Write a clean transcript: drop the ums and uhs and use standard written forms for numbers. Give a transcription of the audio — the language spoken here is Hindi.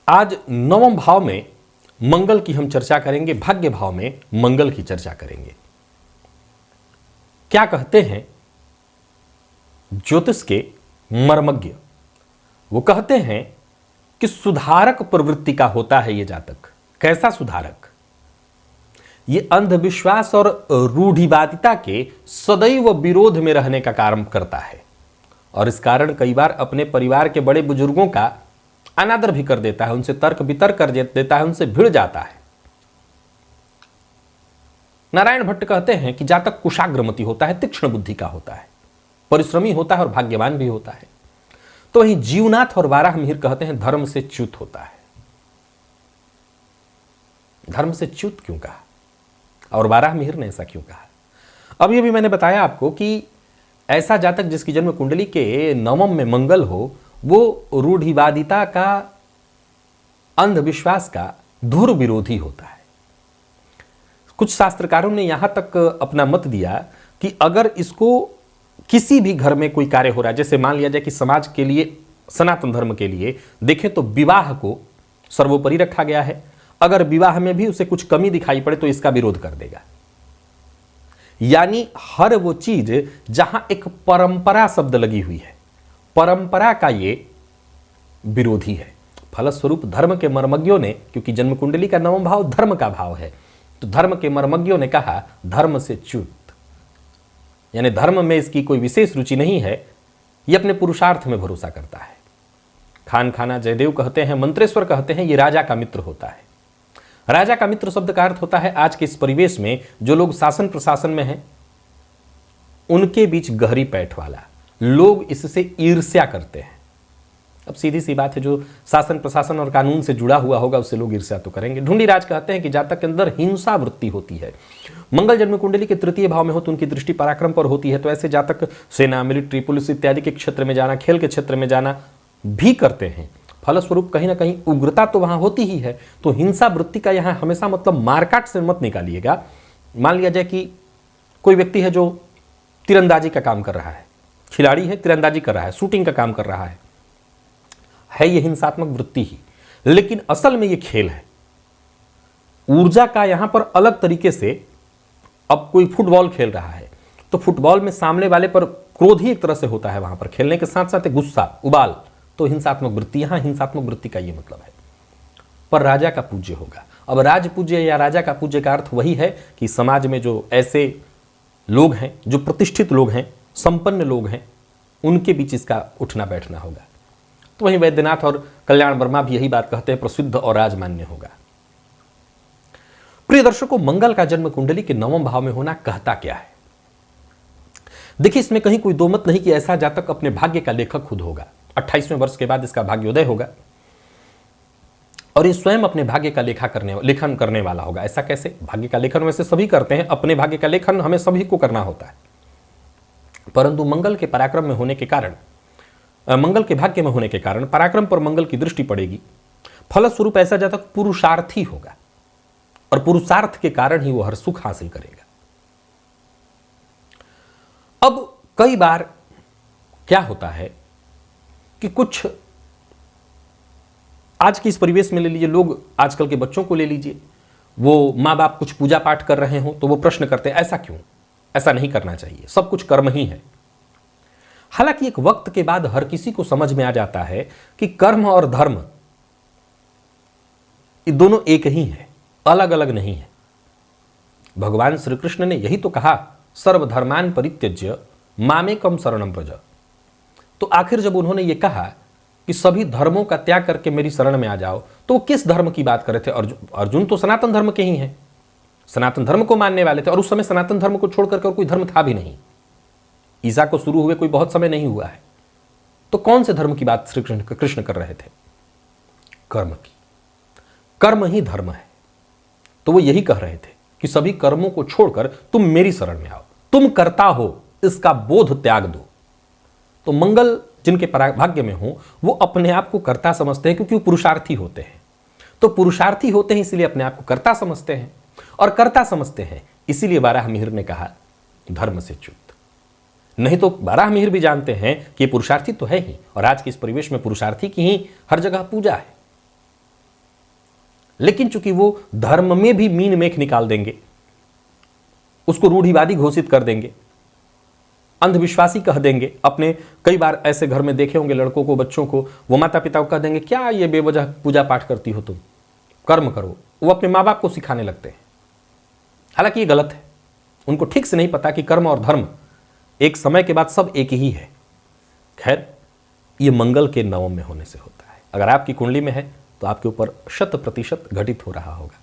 आज नवम भाव में मंगल की हम चर्चा करेंगे, भाग्य भाव में मंगल की चर्चा करेंगे। क्या कहते हैं ज्योतिष के मर्मज्ञ? वो कहते हैं कि सुधारक प्रवृत्ति का होता है ये जातक। कैसा सुधारक? ये अंधविश्वास और रूढ़िवादिता के सदैव विरोध में रहने का काम करता है और इस कारण कई बार अपने परिवार के बड़े बुजुर्गों का अनादर भी कर देता है, उनसे तर्क वितर्क कर देता है, उनसे भिड़ जाता है। नारायण भट्ट कहते हैं कि जातक कुशाग्रमति होता है, तीक्ष्ण बुद्धि का होता है, परिश्रमी होता है और भाग्यवान भी होता है। तो वहीं जीवनाथ और वाराह मिहिर कहते हैं धर्म से च्युत होता है। धर्म से च्युत क्यों कहा और वाराह मिहिर ने ऐसा क्यों कहा? अब ये भी मैंने बताया आपको कि ऐसा जातक जिसकी जन्म कुंडली के नवम में मंगल हो, वो रूढ़िवादिता का, अंधविश्वास का धुर विरोधी होता है। कुछ शास्त्रकारों ने यहां तक अपना मत दिया कि अगर इसको किसी भी घर में कोई कार्य हो रहा है, जैसे मान लिया जाए कि समाज के लिए, सनातन धर्म के लिए देखें तो विवाह को सर्वोपरि रखा गया है। अगर विवाह में भी उसे कुछ कमी दिखाई पड़े तो इसका विरोध कर देगा। यानी हर वो चीज जहां एक परंपरा शब्द लगी हुई है, परंपरा का ये विरोधी है। फलस्वरूप धर्म के मर्मज्ञों ने, क्योंकि जन्म कुंडली का नवम भाव धर्म का भाव है, तो धर्म के मर्मज्ञों ने कहा धर्म से च्युत, यानी धर्म में इसकी कोई विशेष रुचि नहीं है, ये अपने पुरुषार्थ में भरोसा करता है। खान खाना जयदेव कहते हैं, मंत्रेश्वर कहते हैं, ये राजा का मित्र होता है। राजा का मित्र शब्द का अर्थ होता है आज के इस परिवेश में जो लोग शासन प्रशासन में हैं उनके बीच गहरी पैठ वाला, लोग इससे ईर्ष्या करते हैं। अब सीधी सी बात है, जो शासन प्रशासन और कानून से जुड़ा हुआ होगा उससे लोग ईर्ष्या तो करेंगे। ढूंढीराज कहते हैं कि जातक के अंदर हिंसा वृत्ति होती है। मंगल जन्म कुंडली के तृतीय भाव में हो तो उनकी दृष्टि पराक्रम पर होती है, तो ऐसे जातक सेना, मिलिट्री, पुलिस इत्यादि के क्षेत्र में जाना, खेल के क्षेत्र में जाना भी करते हैं। फलस्वरूप कहीं ना कहीं उग्रता तो वहां होती ही है। तो हिंसा वृत्ति का यहां हमेशा मतलब मारकाट से मत निकालिएगा। मान लिया जाए कि कोई व्यक्ति है जो तीरंदाजी का काम कर रहा है, खिलाड़ी है, तीरंदाजी कर रहा है, शूटिंग का काम कर रहा है ये हिंसात्मक वृत्ति ही, लेकिन असल में ये खेल है। ऊर्जा का यहां पर अलग तरीके से, अब कोई फुटबॉल खेल रहा है तो फुटबॉल में सामने वाले पर क्रोध ही एक तरह से होता है, वहां पर खेलने के साथ साथ गुस्सा, उबाल, तो हिंसात्मक वृत्ति, यहां हिंसात्मक वृत्ति का ये मतलब है। पर राजा का पूज्य होगा। अब राज पूज्य या राजा का पूज्य का अर्थ वही है कि समाज में जो ऐसे लोग हैं, जो प्रतिष्ठित लोग हैं, संपन्न लोग हैं, उनके बीच इसका उठना बैठना होगा। तो वहीं वैद्यनाथ और कल्याण वर्मा भी यही बात कहते हैं, प्रसिद्ध और राजमान्य होगा। प्रिय दर्शकों, मंगल का जन्म कुंडली के नवम भाव में होना कहता क्या है? देखिए, इसमें कहीं कोई दो मत नहीं कि ऐसा जातक अपने भाग्य का लेखक खुद होगा। 28वें वर्ष के बाद इसका भाग्योदय होगा और ये स्वयं अपने भाग्य का लेखन करने वाला होगा। ऐसा कैसे? भाग्य का लेखन वैसे सभी करते हैं, अपने भाग्य का लेखन हमें सभी को करना होता है, परंतु मंगल के पराक्रम में होने के कारण, मंगल के भाग्य में होने के कारण पराक्रम पर मंगल की दृष्टि पड़ेगी। फलस्वरूप ऐसा जातक पुरुषार्थी होगा और पुरुषार्थ के कारण ही वो हर सुख हासिल करेगा। अब कई बार क्या होता है कि कुछ आज के इस परिवेश में ले लीजिए, लोग आजकल के बच्चों को ले लीजिए, वो माँ बाप कुछ पूजा पाठ कर रहे हो तो वो प्रश्न करते हैं ऐसा क्यों? ऐसा नहीं करना चाहिए, सब कुछ कर्म ही है। हालांकि एक वक्त के बाद हर किसी को समझ में आ जाता है कि कर्म और धर्म ये दोनों एक ही है, अलग अलग नहीं है। भगवान श्री कृष्ण ने यही तो कहा, सर्वधर्मान परित्यज्य मामेकम शरणम व्रज। तो आखिर जब उन्होंने ये कहा कि सभी धर्मों का त्याग करके मेरी शरण में आ जाओ, तो वो किस धर्म की बात कर रहे थे? अर्जुन तो सनातन धर्म के ही हैं, सनातन धर्म को मानने वाले थे और उस समय सनातन धर्म को छोड़ करके और कोई धर्म था भी नहीं। ईसा को शुरू हुए कोई बहुत समय नहीं हुआ है। तो कौन से धर्म की बात श्री कृष्ण कर रहे थे? कर्म की। कर्म ही धर्म है। तो वो यही कह रहे थे कि सभी कर्मों को छोड़कर तुम मेरी शरण में आओ, तुम कर्ता हो, इसका बोध त्याग दो। तो मंगल जिनके भाग्य में हो वो अपने आप को कर्ता समझते हैं, क्योंकि वो पुरुषार्थी होते हैं। तो पुरुषार्थी होते हैं इसलिए अपने आप को कर्ता समझते हैं, और कर्ता समझते हैं इसीलिए वाराह मिहिर ने कहा धर्म से च्युत। नहीं तो वाराह मिहिर भी जानते हैं कि पुरुषार्थी तो है ही, और आज के इस परिवेश में पुरुषार्थी की ही हर जगह पूजा है। लेकिन चूंकि वो धर्म में भी मीन मेख निकाल देंगे, उसको रूढ़िवादी घोषित कर देंगे, अंधविश्वासी कह देंगे। अपने कई बार ऐसे घर में देखे होंगे लड़कों को, बच्चों को, वो माता पिता को कह देंगे क्या ये बेवजह पूजा पाठ करती हो तुम, कर्म करो। वो अपने माँ बाप को सिखाने लगते हैं। हालांकि ये गलत है। उनको ठीक से नहीं पता कि कर्म और धर्म एक समय के बाद सब एक ही है। खैर, ये मंगल के नवम में होने से होता है। अगर आपकी कुंडली में है तो आपके ऊपर 100% घटित हो रहा होगा।